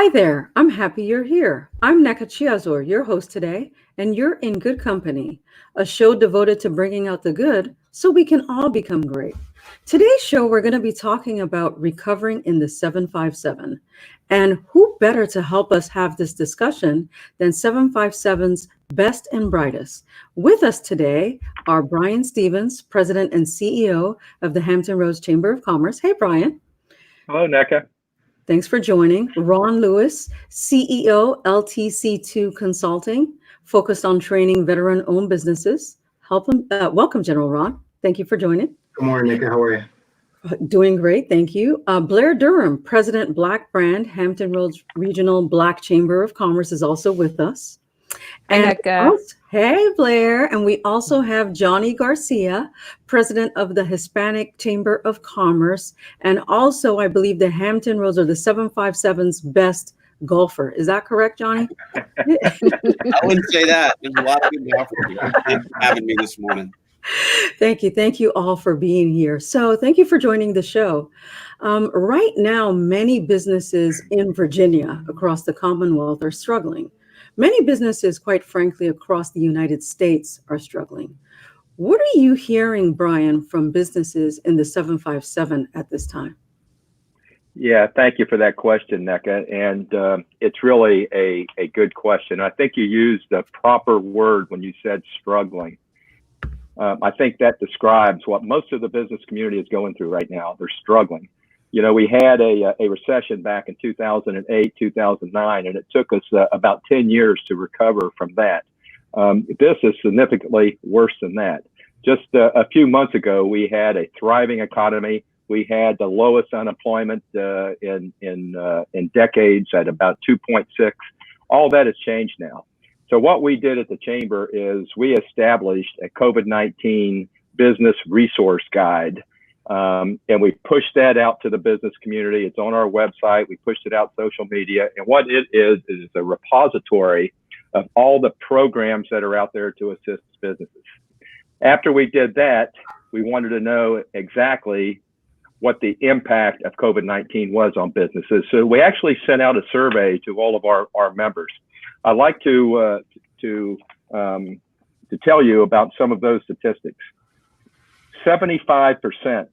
Hi there, I'm happy you're here. I'm Nneka Chiazor, your host today, and you're in good company, a show devoted to bringing out the good so we can all become great. Today's show, we're going to be talking about recovering in the 757. And who better to help us have this discussion than 757's best and brightest? With us today are Brian Stevens, President and CEO of the Hampton Roads Chamber of Commerce. Hey, Brian. Hello, Nneka. Thanks for joining. Ron Lewis, CEO, LTC2 Consulting, focused on training veteran-owned businesses. Welcome, General Ron. Thank you for joining. Good morning, Nneka. How are you? Doing great, thank you. Blair Durham, President, Black Brand, Hampton Roads Regional Black Chamber of Commerce, is also with us. Hey, Blair. And we also have Johnny Garcia, President of the Hispanic Chamber of Commerce, and also, I believe, the Hampton Roads or the 757's best golfer. Is that correct, Johnny? I wouldn't say that. There's a lot of good golfers. Thanks for having me this morning. Thank you. Thank you all for being here. So thank you for joining the show. Right now, many businesses in Virginia across the Commonwealth are struggling. Many businesses, quite frankly, across the United States are struggling. What are you hearing, Brian, from businesses in the 757 at this time? Yeah, thank you for that question, Nneka. And it's really a good question. I think you used the proper word when you said struggling. I think that describes what most of the business community is going through right now. They're struggling. You know, we had a recession back in 2008, 2009, and it took us about 10 years to recover from that. This is significantly worse than that. Just a few months ago, we had a thriving economy. We had the lowest unemployment in decades at about 2.6. All that has changed now. So what we did at the Chamber is we established a COVID-19 business resource guide. And we pushed that out to the business community. It's on our website. We pushed it out social media. And what it is a repository of all the programs that are out there to assist businesses. After we did that, we wanted to know exactly what the impact of COVID-19 was on businesses. So we actually sent out a survey to all of our members. I'd like to tell you about some of those statistics. 75%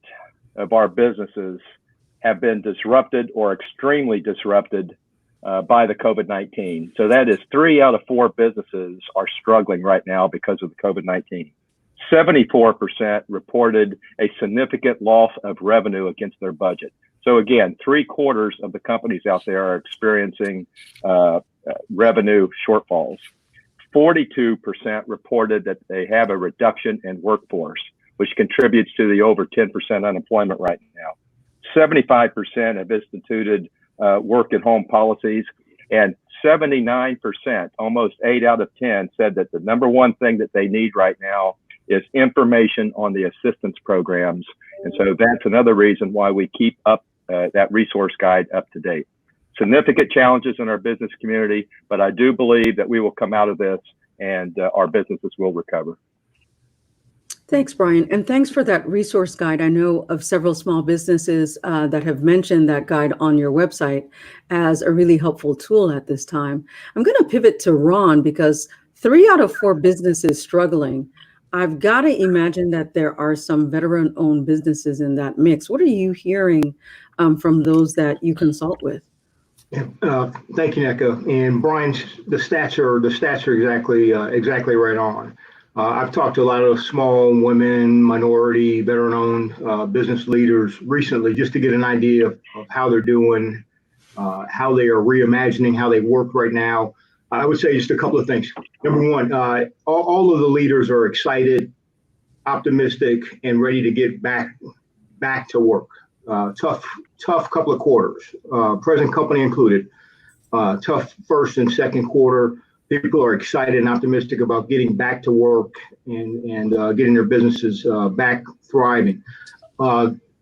of our businesses have been disrupted or extremely disrupted by the COVID-19. So that is 3 out of 4 businesses are struggling right now because of the COVID-19. 74% reported a significant loss of revenue against their budget. So again, 3/4 of the companies out there are experiencing revenue shortfalls. 42% reported that they have a reduction in workforce, which contributes to the over 10% unemployment right now. 75% have instituted work at home policies, and 79%, almost 8 out of 10, said that the number one thing that they need right now is information on the assistance programs. And so that's another reason why we keep up that resource guide up to date. Significant challenges in our business community, but I do believe that we will come out of this and our businesses will recover. Thanks, Brian. And thanks for that resource guide. I know of several small businesses that have mentioned that guide on your website as a really helpful tool at this time. I'm going to pivot to Ron because 3 out of 4 businesses struggling. I've got to imagine that there are some veteran-owned businesses in that mix. What are you hearing from those that you consult with? Yeah, thank you, Nneka. And Brian, the stats are exactly right on. I've talked to a lot of small women, minority, veteran-owned business leaders recently just to get an idea of how they're doing, how they are reimagining how they work right now. I would say just a couple of things. Number one, all of the leaders are excited, optimistic, and ready to get back to work. Tough couple of quarters, present company included. Tough first and second quarter. People are excited and optimistic about getting back to work and getting their businesses back thriving.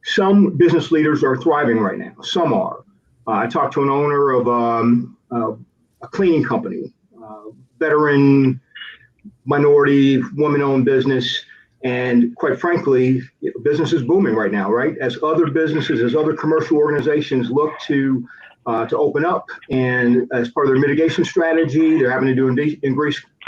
Some business leaders are thriving right now. Some are. I talked to an owner of a cleaning company, veteran, minority, woman-owned business. And quite frankly, business is booming right now, right? As other businesses, as other commercial organizations look to to open up. And as part of their mitigation strategy, they're having to do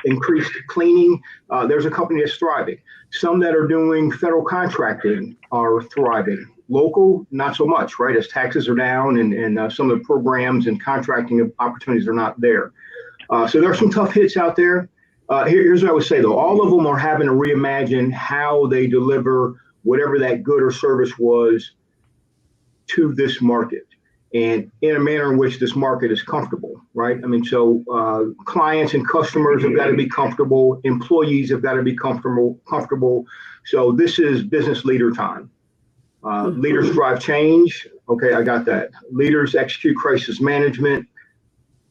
increased cleaning. There's a company that's thriving. Some that are doing federal contracting are thriving. Local, not so much, right? As taxes are down and some of the programs and contracting opportunities are not there. So there are some tough hits out there. Here's what I would say, though. All of them are having to reimagine how they deliver whatever that good or service was to this market, and in a manner in which this market is comfortable, right? I mean, so clients and customers have got to be comfortable. Employees have got to be comfortable. So this is business leader time. Leaders drive change. Okay, I got that. Leaders execute crisis management.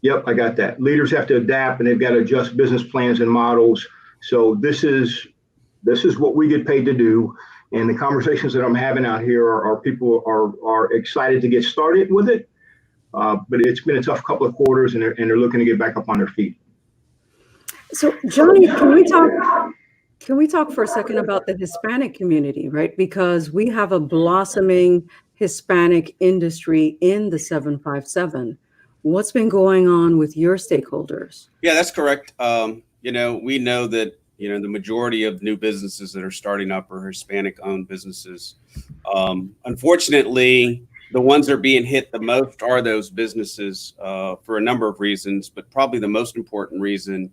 Yep, I got that. Leaders have to adapt, and they've got to adjust business plans and models. So this is what we get paid to do. And the conversations that I'm having out here are people are excited to get started with it. But it's been a tough couple of quarters, and they're looking to get back up on their feet. So, Johnny, can we talk for a second about the Hispanic community, right? Because we have a blossoming Hispanic industry in the 757. What's been going on with your stakeholders? Yeah, that's correct. We know that, the majority of new businesses that are starting up are Hispanic-owned businesses. Unfortunately, the ones that are being hit the most are those businesses for a number of reasons, but probably the most important reason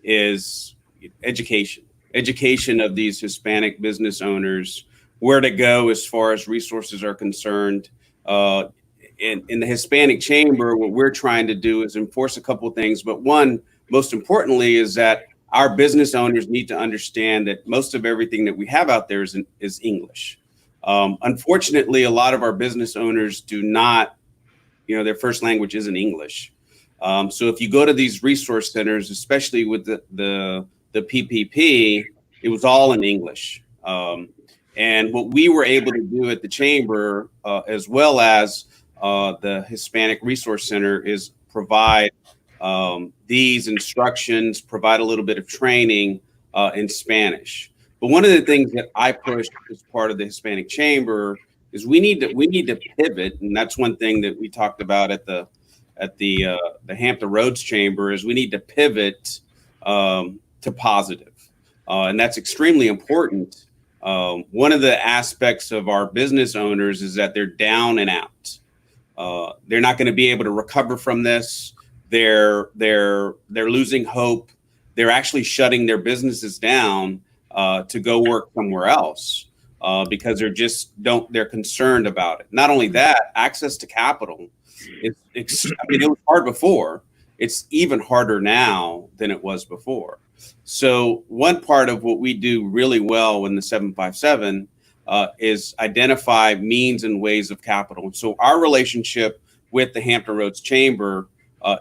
is education of these Hispanic business owners, where to go as far as resources are concerned. In the Hispanic Chamber, what we're trying to do is enforce a couple of things, but one, most importantly, is that our business owners need to understand that most of everything that we have out there is English. Unfortunately, a lot of our business owners do not, their first language isn't English. So if you go to these resource centers, especially with the PPP, it was all in English. And what we were able to do at the Chamber, as well as the Hispanic Resource Center, is provide these instructions, provide a little bit of training in Spanish. But one of the things that I pushed as part of the Hispanic Chamber is we need to pivot, and that's one thing that we talked about at the Hampton Roads Chamber, is we need to pivot to positive, and that's extremely important. One of the aspects of our business owners is that they're down and out. They're not going to be able to recover from this. They're losing hope. They're actually shutting their businesses down to go work somewhere else because they're concerned about it. Not only that, access to capital. It was hard before. It's even harder now than it was before. So one part of what we do really well in the 757 is identify means and ways of capital. And so our relationship with the Hampton Roads Chamber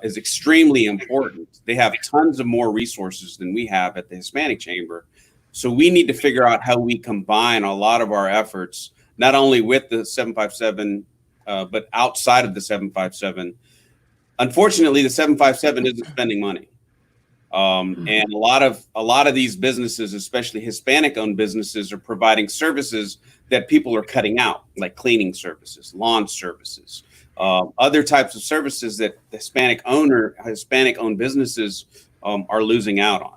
is extremely important. They have tons of more resources than we have at the Hispanic Chamber. So we need to figure out how we combine a lot of our efforts, not only with the 757, but outside of the 757. Unfortunately, the 757 isn't spending money. And a lot of these businesses, especially Hispanic-owned businesses, are providing services that people are cutting out, like cleaning services, lawn services, other types of services that Hispanic-owned businesses are losing out on.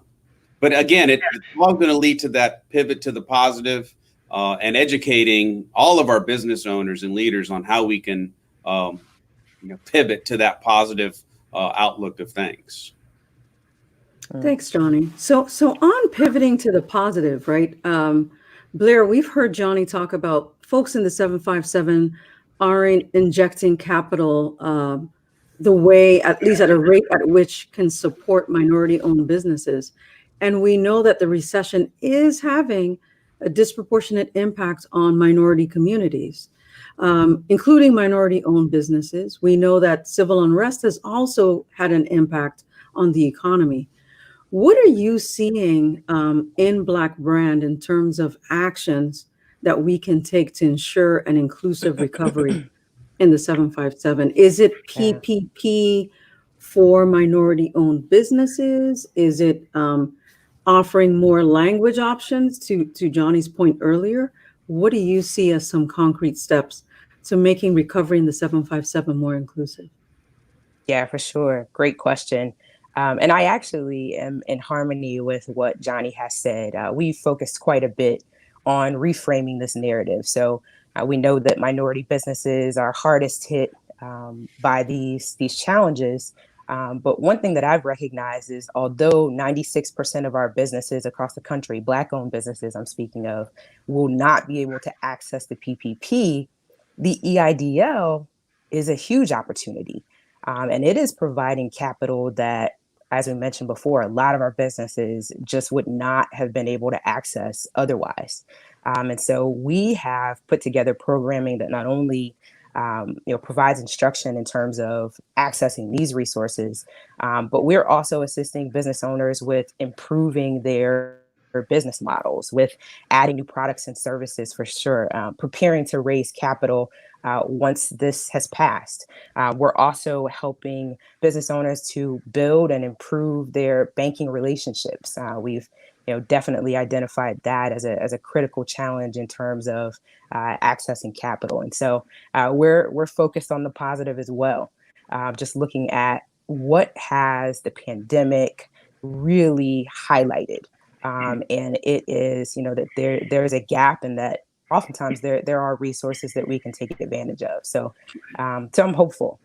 But again, it's all going to lead to that pivot to the positive, and educating all of our business owners and leaders on how we can pivot to that positive outlook of things. Thanks, Johnny. So on pivoting to the positive, right? Blair, we've heard Johnny talk about folks in the 757 aren't injecting capital the way, at least at a rate at which can support minority-owned businesses. And we know that the recession is having a disproportionate impact on minority communities, including minority-owned businesses. We know that civil unrest has also had an impact on the economy. What are you seeing in Black Brand in terms of actions that we can take to ensure an inclusive recovery in the 757? Is it PPP for minority-owned businesses? Is it offering more language options to Johnny's point earlier? What do you see as some concrete steps to making recovery in the 757 more inclusive? Yeah, for sure. Great question. And I actually am in harmony with what Johnny has said. We focused quite a bit on reframing this narrative. So we know that minority businesses are hardest hit by these challenges. But one thing that I've recognized is although 96% of our businesses across the country, Black-owned businesses I'm speaking of, will not be able to access the PPP, the EIDL is a huge opportunity. And it is providing capital that, as we mentioned before, a lot of our businesses just would not have been able to access otherwise. And so we have put together programming that not only provides instruction in terms of accessing these resources, but we're also assisting business owners with improving their business models, with adding new products and services for sure, preparing to raise capital once this has passed. We're also helping business owners to build and improve their banking relationships. We've definitely identified that as a critical challenge in terms of accessing capital. And so we're focused on the positive as well, just looking at what has the pandemic really highlighted. And it is, that there's a gap, and that oftentimes there are resources that we can take advantage of. So I'm hopeful.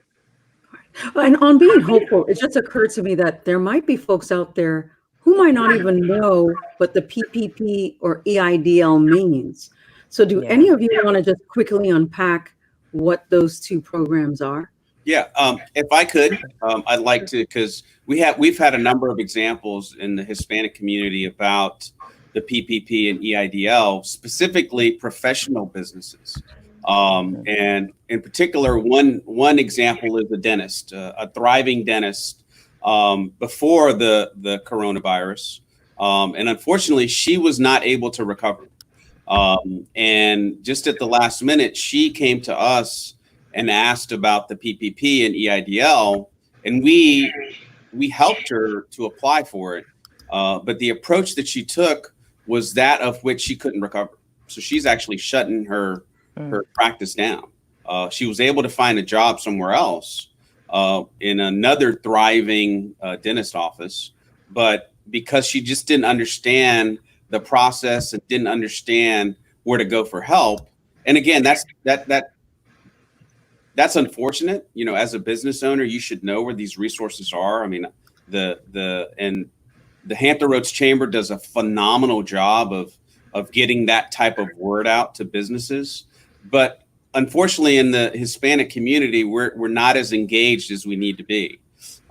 And on being hopeful, it just occurred to me that there might be folks out there who might not even know what the PPP or EIDL means. So do any of you want to just quickly unpack what those two programs are? Yeah, if I could, I'd like to, because we've had a number of examples in the Hispanic community about the PPP and EIDL, specifically professional businesses. And in particular, one example is a dentist, a thriving dentist before the coronavirus. And unfortunately, she was not able to recover. And just at the last minute, she came to us and asked about the PPP and EIDL, and we helped her to apply for it. But the approach that she took was that of which she couldn't recover. So she's actually shutting her practice down. She was able to find a job somewhere else in another thriving dentist office, but because she just didn't understand the process and didn't understand where to go for help. And again, that's unfortunate. As a business owner, you should know where these resources are. I mean, the Hampton Roads Chamber does a phenomenal job of getting that type of word out to businesses. But unfortunately, in the Hispanic community, we're not as engaged as we need to be.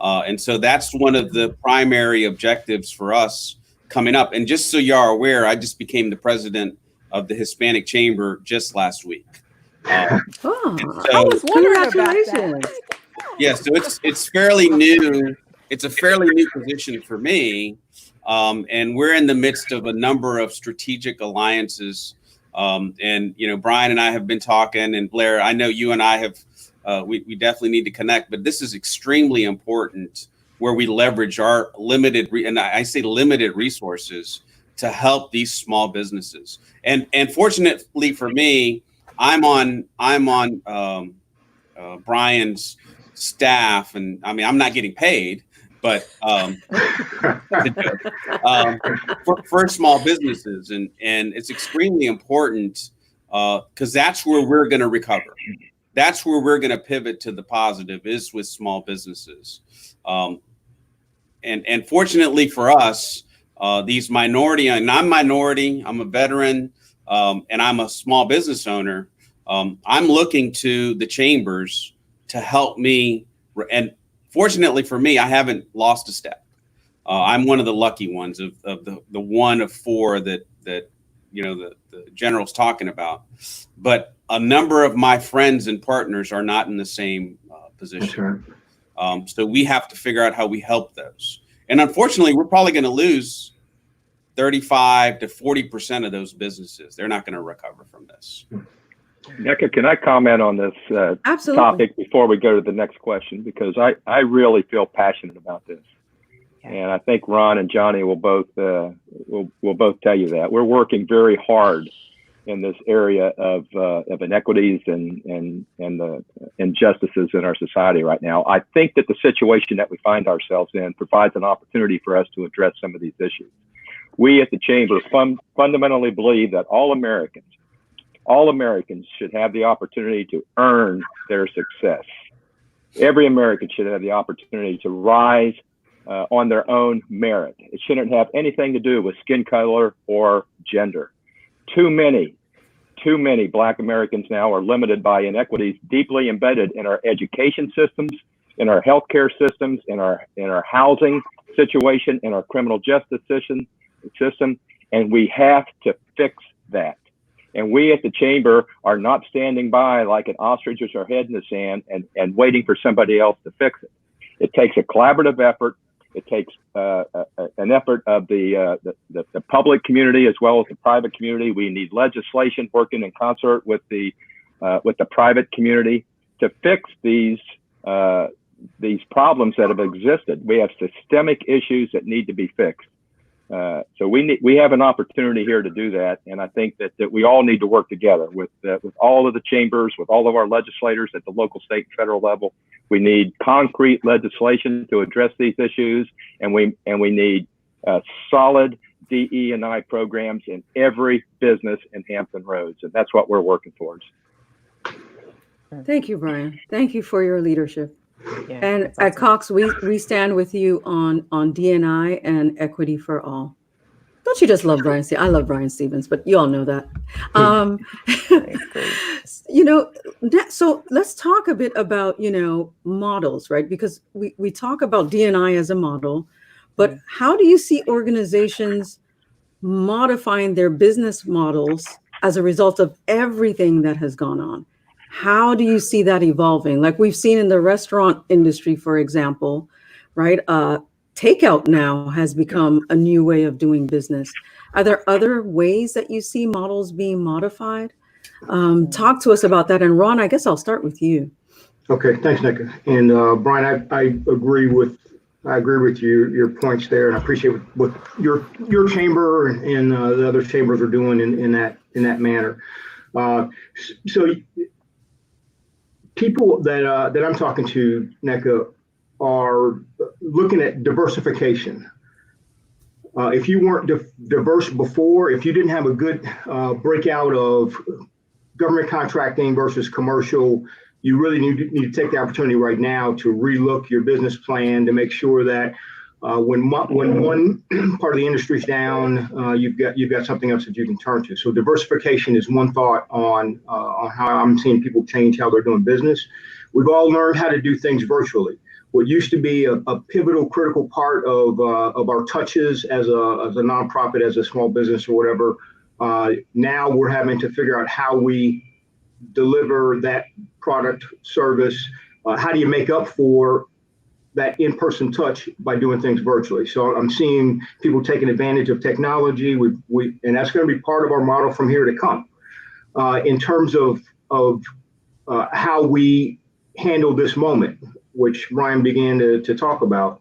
And so that's one of the primary objectives for us coming up. And just so you are aware, I just became the president of the Hispanic Chamber just last week. I was wondering about that. Yeah, so it's fairly new. It's a fairly new position for me. And we're in the midst of a number of strategic alliances. And, Brian and I have been talking, and Blair, I know you and I have, we definitely need to connect, but this is extremely important where we leverage our limited, and I say limited resources to help these small businesses. And fortunately for me, I'm on Brian's staff, and I mean, I'm not getting paid, but for small businesses, and it's extremely important because that's where we're going to recover. That's where we're going to pivot to the positive, is with small businesses. And fortunately for us, these minority, and I'm minority, I'm a veteran, and I'm a small business owner. I'm looking to the chambers to help me. And fortunately for me, I haven't lost a step. I'm one of the lucky ones of the one of four that the general's talking about. But a number of my friends and partners are not in the same position. Right. So we have to figure out how we help those. And unfortunately, we're probably going to lose 35 to 40% of those businesses. They're not going to recover from this. Nneka, can I comment on this topic before we go to the next question? Because I really feel passionate about this. And I think Ron and Johnny will both tell you that. We're working very hard in this area of inequities and the injustices in our society right now. I think that the situation that we find ourselves in provides an opportunity for us to address some of these issues. We at the Chamber fundamentally believe that all Americans should have the opportunity to earn their success. Every American should have the opportunity to rise on their own merit. It shouldn't have anything to do with skin color or gender. Too many Black Americans now are limited by inequities deeply embedded in our education systems, in our healthcare systems, in our housing situation, in our criminal justice system, and we have to fix that. And we at the Chamber are not standing by like an ostrich with our head in the sand and waiting for somebody else to fix it. It takes a collaborative effort. It takes an effort of the public community as well as the private community. We need legislation working in concert with the private community to fix these problems that have existed. We have systemic issues that need to be fixed. So we have an opportunity here to do that, and I think that we all need to work together with all of the chambers, with all of our legislators at the local, state, and federal level. We need concrete legislation to address these issues, and we need solid DE&I programs in every business in Hampton Roads, and that's what we're working towards. Thank you, Brian. Thank you for your leadership. Yeah, and awesome. at Cox, we stand with you on D&I and equity for all. Don't you just love Brian Stevens? I love Brian Stevens, but you all know that. So let's talk a bit about, models, right? Because we talk about D&I as a model, but how do you see organizations modifying their business models as a result of everything that has gone on? How do you see that evolving? Like we've seen in the restaurant industry, for example, right? Takeout now has become a new way of doing business. Are there other ways that you see models being modified? Talk to us about that. And Ron, I guess I'll start with you. Okay, thanks, Nneka. And Brian, I agree with your points there, and I appreciate what your chamber and the other chambers are doing in that manner. So people that I'm talking to, Nneka, are looking at diversification. If you weren't diverse before, if you didn't have a good breakout of government contracting versus commercial, you really need to take the opportunity right now to relook your business plan to make sure that when one part of the industry is down, you've got something else that you can turn to. So diversification is one thought on how I'm seeing people change how they're doing business. We've all learned how to do things virtually. What used to be a pivotal, critical part of our touches as a nonprofit, as a small business or whatever, now we're having to figure out how we deliver that product, service. How do you make up for that in-person touch by doing things virtually? So I'm seeing people taking advantage of technology. And that's going to be part of our model from here to come. In terms of how we handle this moment, which Ryan began to talk about,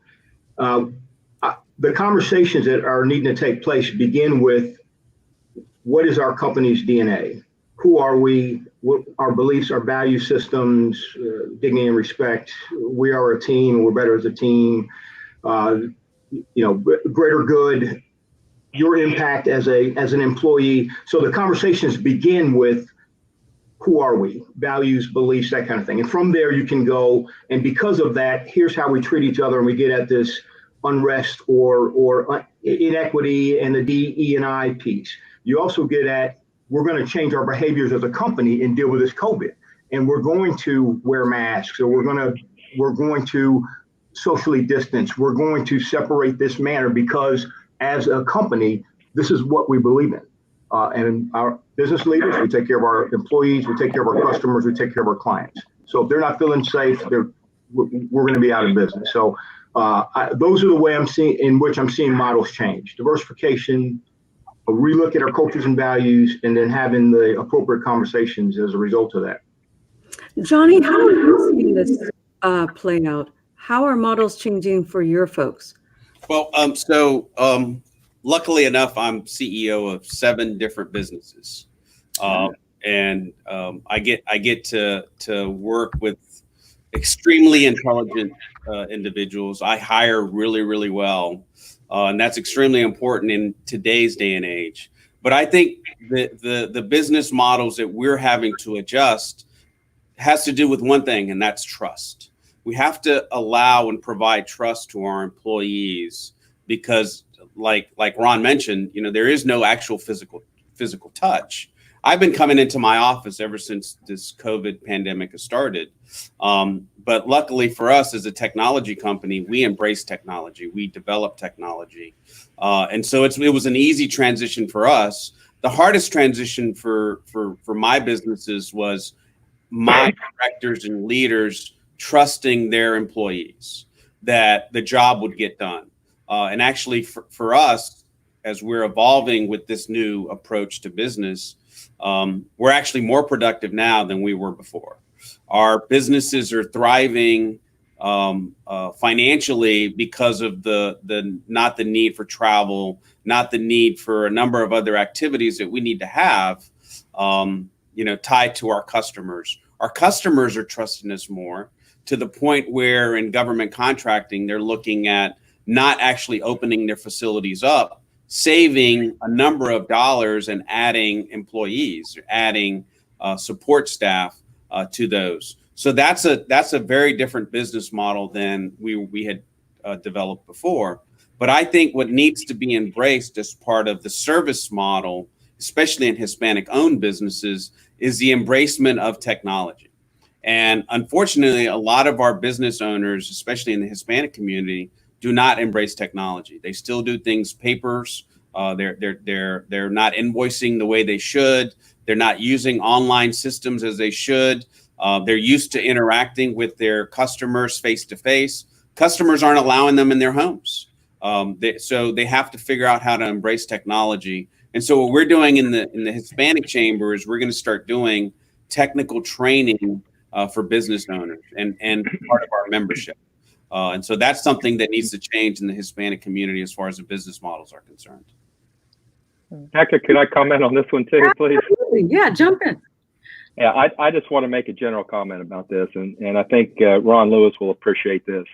the conversations that are needing to take place begin with what is our company's DNA? Who are we? What our beliefs, our value systems, dignity and respect. We are a team. We're better as a team. Greater good. Your impact as an employee. So the conversations begin with who are we? Values, beliefs, that kind of thing. And from there you can go. And because of that, here's how we treat each other, and we get at this unrest or inequity and the DE&I piece. You also get at, we're going to change our behaviors as a company and deal with this COVID. And we're going to wear masks, or we're going to socially distance. We're going to separate this manner because as a company, this is what we believe in. And our business leaders, we take care of our employees, we take care of our customers, we take care of our clients. So if they're not feeling safe, we're going to be out of business. So those are the way in which I'm seeing models change. Diversification, a relook at our cultures and values, and then having the appropriate conversations as a result of that. Johnny, how are you seeing this play out? How are models changing for your folks? Well, luckily enough, I'm CEO of 7 different businesses. I get to work with extremely intelligent individuals. I hire really well, and that's extremely important in today's day and age. But I think the business models that we're having to adjust has to do with one thing, and that's trust. We have to allow and provide trust to our employees because, like Ron mentioned, there is no actual physical touch. I've been coming into my office ever since this COVID pandemic has started. But luckily for us as a technology company, we embrace technology. We develop technology. And so it was an easy transition for us. The hardest transition for my businesses was my directors and leaders trusting their employees that the job would get done. And actually for us, as we're evolving with this new approach to business, we're actually more productive now than we were before. Our businesses are thriving financially because of the not the need for travel, not the need for a number of other activities that we need to have, tied to our customers. Our customers are trusting us more to the point where in government contracting, they're looking at not actually opening their facilities up, saving a number of dollars and adding employees, adding support staff to those. So that's a very different business model than we had developed before. But I think what needs to be embraced as part of the service model, especially in Hispanic-owned businesses, is the embracement of technology. And unfortunately, a lot of our business owners, especially in the Hispanic community, do not embrace technology. They still do things papers. They're not invoicing the way they should. They're not using online systems as they should. They're used to interacting with their customers face to face. Customers aren't allowing them in their homes. So they have to figure out how to embrace technology. And so what we're doing in the Hispanic Chamber is we're going to start doing technical training for business owners and part of our membership. And so that's something that needs to change in the Hispanic community as far as the business models are concerned. Nneka, can I comment on this one too, please? Absolutely. Yeah, jump in. Yeah, I just want to make a general comment about this, and I think Ron Lewis will appreciate this.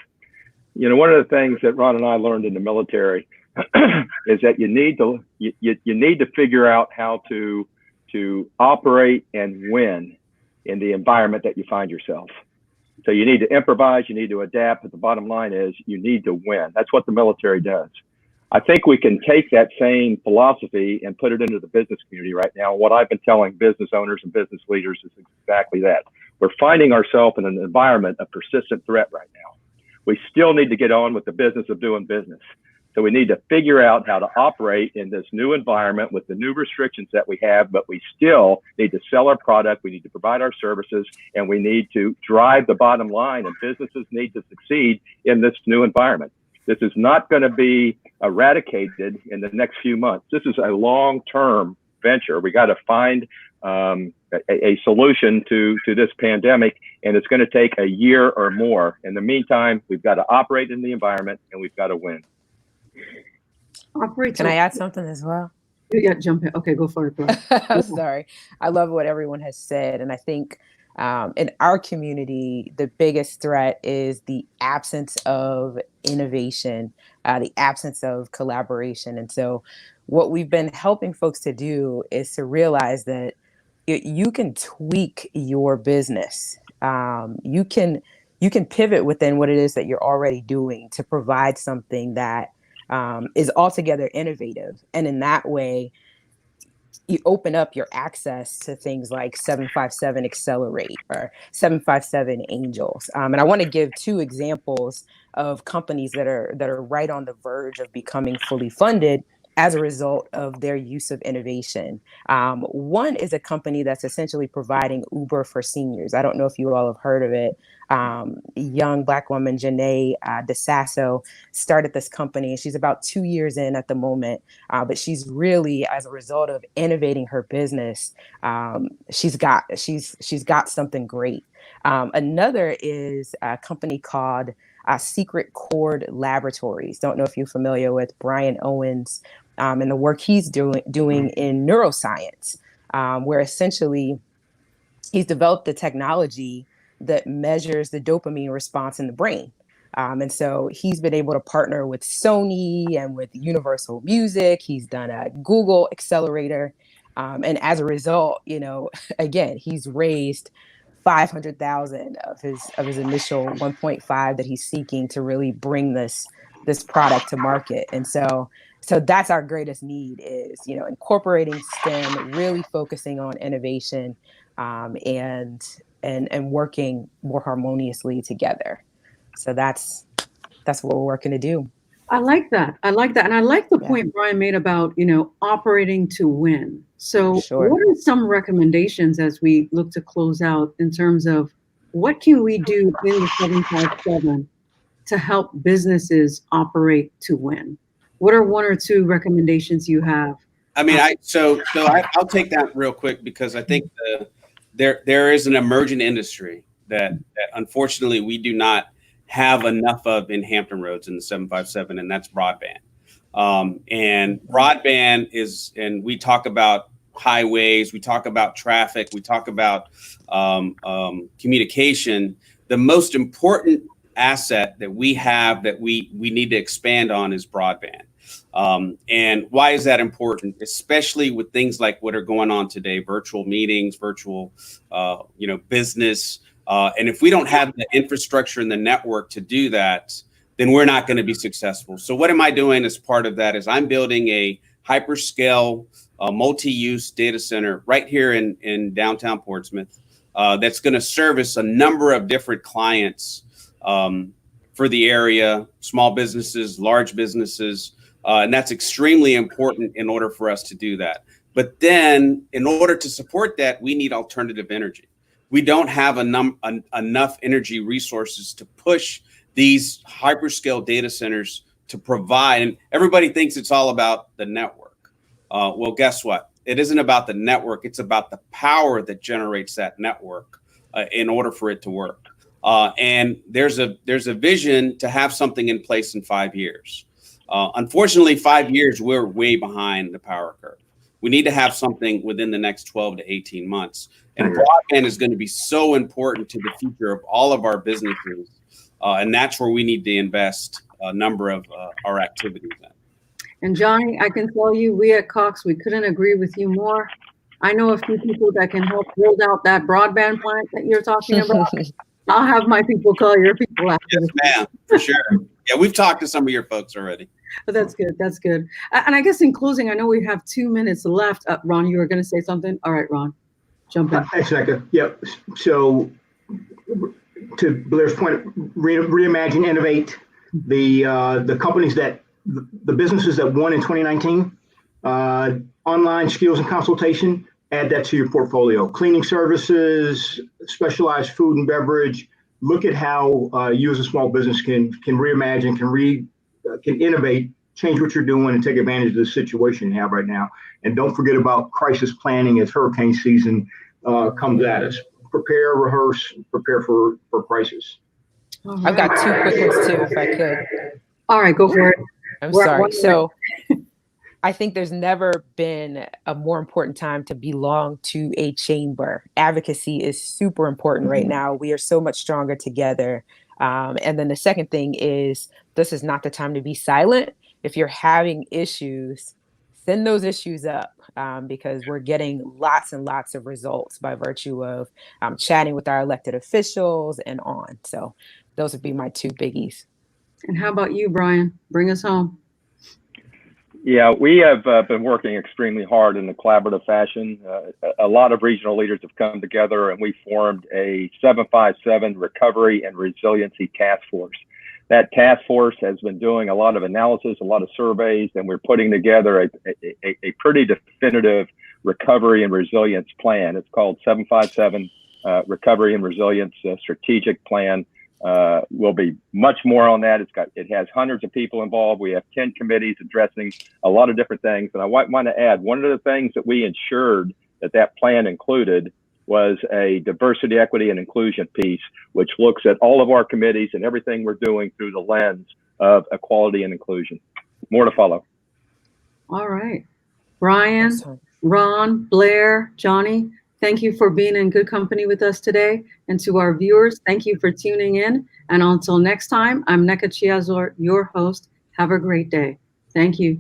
One of the things that Ron and I learned in the military is that you need to figure out how to operate and win in the environment that you find yourself. So you need to improvise, you need to adapt, but the bottom line is you need to win. That's what the military does. I think we can take that same philosophy and put it into the business community right now. What I've been telling business owners and business leaders is exactly that. We're finding ourselves in an environment of persistent threat right now. We still need to get on with the business of doing business. So we need to figure out how to operate in this new environment with the new restrictions that we have, but we still need to sell our product, we need to provide our services, and we need to drive the bottom line, and businesses need to succeed in this new environment. This is not going to be eradicated in the next few months. This is a long-term venture. We got to find a solution to this pandemic, and it's going to take a year or more. In the meantime, we've got to operate in the environment, and we've got to win. Can I add something as well? Yeah, jump in. Okay, go for it. I'm sorry. I love what everyone has said. And I think in our community, the biggest threat is the absence of innovation, the absence of collaboration. And so what we've been helping folks to do is to realize that you can tweak your business. You can pivot within what it is that you're already doing to provide something that is altogether innovative. And in that way, you open up your access to things like 757 Accelerate or 757 Angels. And I want to give two examples of companies that are right on the verge of becoming fully funded as a result of their use of innovation. One is a company that's essentially providing Uber for seniors. I don't know if you all have heard of it. Young Black woman, Janae DeSasso, started this company. She's about 2 years in at the moment, but she's really, as a result of innovating her business, she's got something great. Another is a company called Secret Chord Laboratories. Don't know if you're familiar with Brian Owens and the work he's doing in neuroscience. where essentially he's developed the technology that measures the dopamine response in the brain. And so he's been able to partner with Sony and with Universal Music. He's done a Google Accelerator. And as a result, again, he's raised 500,000 of his initial 1.5 that he's seeking to really bring this product to market. And so that's our greatest need is, incorporating STEM, really focusing on innovation, and working more harmoniously together. So that's what we're working to do. I like that. And I like the point Brian made about, operating to win. So Sure. What are some recommendations as we look to close out in terms of what can we do in the 757 to help businesses operate to win? What are one or two recommendations you have? I mean, I'll take that real quick because I think there is an emerging industry that unfortunately we do not have enough of in Hampton Roads in the 757, and that's broadband. And broadband is, and we talk about highways, we talk about traffic, we talk about communication. The most important asset that we have that we need to expand on is broadband. And why is that important? Especially with things like what are going on today, virtual meetings, virtual, business. And if we don't have the infrastructure and the network to do that, then we're not going to be successful. So what am I doing as part of that is I'm building a hyperscale multi-use data center right here in downtown Portsmouth that's going to service a number of different clients for the area, small businesses, large businesses. And that's extremely important in order for us to do that. But then in order to support that, we need alternative energy. We don't have enough energy resources to push these hyperscale data centers to provide. And everybody thinks it's all about the network. Well, guess what? It isn't about the network. It's about the power that generates that network in order for it to work. And there's a vision to have something in place in 5 years. Unfortunately, 5 years, we're way behind the power curve. We need to have something within the next 12 to 18 months. And broadband is going to be so important to the future of all of our businesses. And that's where we need to invest a number of our activities in. And Johnny, I can tell you, we at Cox, we couldn't agree with you more. I know a few people that can help build out that broadband plant that you're talking about. I'll have my people call your people after. Yes, ma'am, for sure. Yeah, we've talked to some of your folks already. But that's good. That's good. And I guess in closing, I know we have 2 minutes left. Ron, you were going to say something? All right, Ron, jump in. Thanks, Nneka. Yep. So to Blair's point, reimagine, innovate. The companies the businesses that won in 2019, online skills and consultation, add that to your portfolio. Cleaning services, specialized food and beverage. Look at how you as a small business can reimagine, can innovate, change what you're doing, and take advantage of the situation you have right now. And don't forget about crisis planning as hurricane season comes at us. Prepare, rehearse, prepare for crisis. Right. I've got 2 quick ones too, if I could. All right, go for it. I'm sorry. So I think there's never been a more important time to belong to a chamber. Advocacy is super important right now. We are so much stronger together. And then the second thing is, this is not the time to be silent. If you're having issues, send those issues up, because we're getting lots and lots of results by virtue of chatting with our elected officials and on. So those would be my 2 biggies. And how about you, Brian? Bring us home. Yeah, we have been working extremely hard in a collaborative fashion. A lot of regional leaders have come together, and we formed a 757 Recovery and Resiliency Task Force. That task force has been doing a lot of analysis, a lot of surveys, and we're putting together a pretty definitive recovery and resilience plan. It's called 757 Recovery and Resilience Strategic Plan. Will be much more on that. It has hundreds of people involved. We have 10 committees addressing a lot of different things. And I want to add, one of the things that we ensured that plan included was a diversity, equity, and inclusion piece, which looks at all of our committees and everything we're doing through the lens of equality and inclusion. More to follow. All right. Brian, Ron, Blair, Johnny, thank you for being in good company with us today. And to our viewers, thank you for tuning in. And until next time, I'm Nneka Chiazor, your host. Have a great day. Thank you.